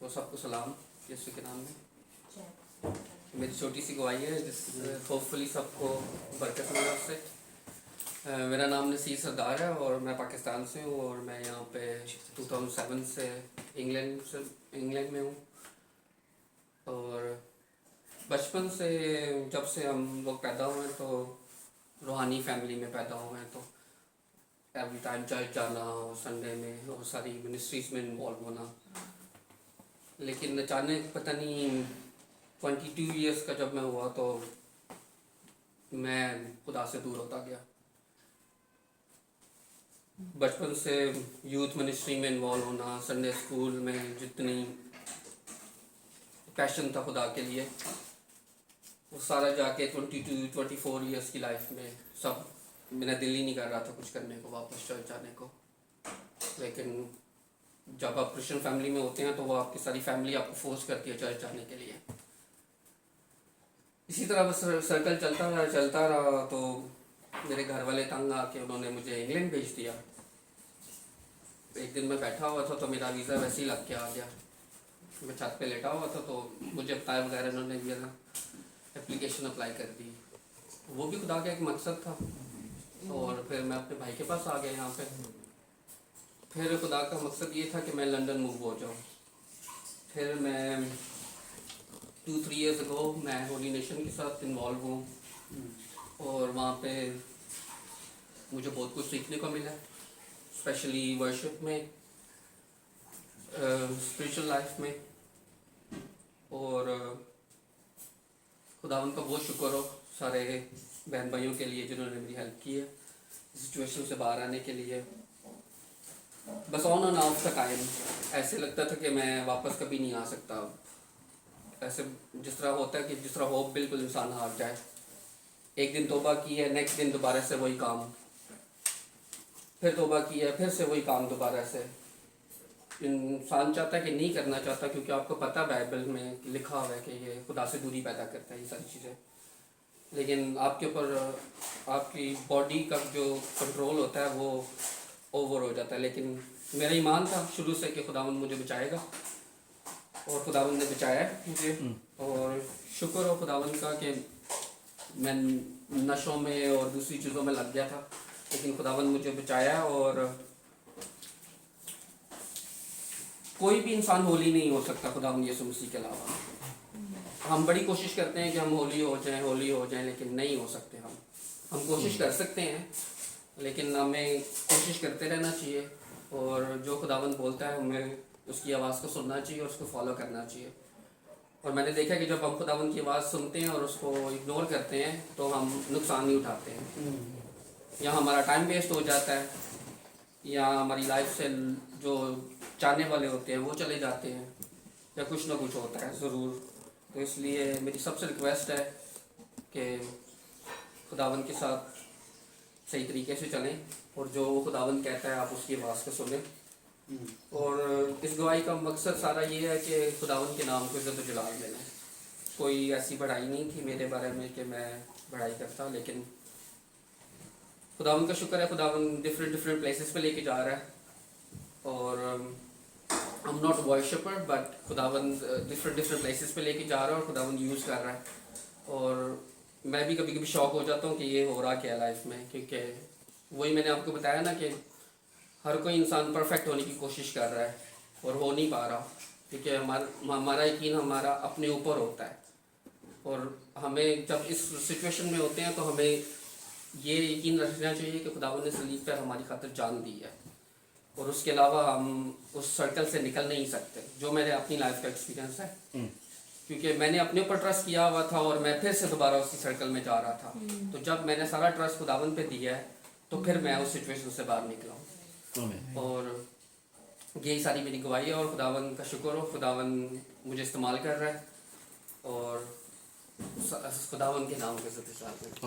तो सबको सलाम यीशु के नाम में। मेरी छोटी सी गवाही है जिस होपफुली सबको बरकत मिले उससे। मेरा नाम नसीर सरदार है और मैं पाकिस्तान से हूँ और मैं यहाँ पे 2007 से इंग्लैंड में हूँ। और बचपन से जब से हम लोग पैदा हुए तो रूहानी फैमिली में पैदा हुए हैं, तो एवरी टाइम चर्च जाना, संडे में और सारी मिनिस्ट्रीज में इन्वॉल्व होना। लेकिन अचानक पता नहीं 22 इयर्स का जब मैं हुआ तो मैं खुदा से दूर होता गया। बचपन से यूथ मिनिस्ट्री में इन्वॉल्व होना, संडे स्कूल में जितनी पैशन था खुदा के लिए, वो सारा जाके 22-24 इयर्स की लाइफ में सब मेरा दिल ही नहीं कर रहा था कुछ करने को, वापस चर्च जाने को। लेकिन जब आप क्रिश्चियन फैमिली में होते हैं तो वो आपकी सारी फैमिली आपको फोर्स करती है चर्च जाने के लिए। इसी तरह बस सर्कल चलता रहा तो मेरे घर वाले तंग आके उन्होंने मुझे इंग्लैंड भेज दिया। एक दिन मैं बैठा हुआ था तो मेरा वीज़ा वैसे ही लग के आ गया। मैं छत पे लेटा हुआ था तो मुझे बताया वगैरह उन्होंने मेरा एप्लीकेशन अप्लाई कर दी। वो भी खुदा का एक मकसद था। और फिर मैं अपने भाई के पास आ गया यहाँ पे। फिर खुदा का मकसद ये था कि मैं लंदन मूव हो जाऊँ। फिर मैं 2-3 इयर्स अगो मैं होली नेशन के साथ इन्वॉल्व हूँ और वहाँ पे मुझे बहुत कुछ सीखने को मिला, स्पेशली वर्शिप में, स्पिरिचुअल लाइफ में। और खुदा उनका बहुत शुक्र हो सारे बहन भाइयों के लिए जिन्होंने मेरी हेल्प की है सिचुएशन से बाहर आने के लिए। बस ऑन एंड ऑफ का टाइम ऐसे लगता था कि मैं वापस कभी नहीं आ सकता। ऐसे जिस तरह होता है कि जिस तरह होप बिल्कुल इंसान हार जाए। एक दिन तौबा की है, नेक्स्ट दिन दोबारा से वही काम, फिर तौबा की है, फिर से वही काम दोबारा से। इंसान चाहता है कि नहीं करना चाहता, क्योंकि आपको पता बाइबल में लिखा हुआ है कि ये खुदा से दूरी पैदा करता है ये सारी चीज़ें। लेकिन आपके ऊपर आपकी बॉडी का जो कंट्रोल होता है वो ओवर हो जाता है। लेकिन मेरा ईमान था शुरू से कि खुदावंद मुझे बचाएगा और खुदावंद ने बचाया है मुझे। और शुक्र हो खुदावंद का कि मैं नशों में और दूसरी चीज़ों में लग गया था, लेकिन खुदावंद मुझे बचाया। और कोई भी इंसान होली नहीं हो सकता खुदावंद यीशु मसीह के अलावा। हम बड़ी कोशिश करते हैं कि हम होली हो जाएं, लेकिन नहीं हो सकते। हम कोशिश कर सकते हैं, लेकिन हमें कोशिश करते रहना चाहिए। और जो खुदावंद बोलता है हमें उसकी आवाज़ को सुनना चाहिए और उसको फॉलो करना चाहिए। और मैंने देखा कि जब हम खुदावंद की आवाज़ सुनते हैं और उसको इग्नोर करते हैं तो हम नुकसान ही उठाते हैं। या हमारा टाइम वेस्ट हो जाता है, या हमारी लाइफ से जो चाहने वाले होते हैं वो चले जाते हैं, या कुछ ना कुछ होता है ज़रूर। तो इसलिए मेरी सबसे रिक्वेस्ट है कि खुदावंद के साथ सही तरीके से चलें और जो खुदावंद कहता है आप उसकी आवाज़ को सुनें। और इस गवाही का मकसद सारा ये है कि खुदावंद के नाम को इज़्ज़त व जलाल देना। कोई ऐसी बढ़ाई नहीं थी मेरे बारे में कि मैं बढ़ाई करता, लेकिन खुदावंद का शुक्र है खुदावंद डिफरेंट प्लेसेस पे लेके जा रहा है। और I am not worshipper, but खुदावंद डिफरेंट प्लेसेस पे लेके जा रहा है और खुदावंद यूज़ कर रहा है। और मैं भी कभी कभी शौक हो जाता हूँ कि ये हो रहा क्या है लाइफ में, क्योंकि वही मैंने आपको बताया ना कि हर कोई इंसान परफेक्ट होने की कोशिश कर रहा है और हो नहीं पा रहा, क्योंकि हमारा यकीन हमारा अपने ऊपर होता है। और हमें जब इस सिचुएशन में होते हैं तो हमें ये यकीन रखना चाहिए कि खुदावंद ने सलीब पर हमारी खातिर जान दी है, और उसके अलावा हम उस सर्कल से निकल नहीं सकते। जो मेरे अपनी लाइफ का एक्सपीरियंस है, क्योंकि मैंने अपने ऊपर ट्रस्ट किया हुआ था और मैं फिर से दोबारा उसी सर्कल में जा रहा था। तो जब मैंने सारा ट्रस्ट खुदावंद पे दिया है तो फिर मैं उस सिचुएशन से बाहर निकला हूँ। और यही सारी मेरी गवाही है और खुदावंद का शुक्र हो, खुदावंद मुझे इस्तेमाल कर रहा है और खुदावंद के नाम के साथ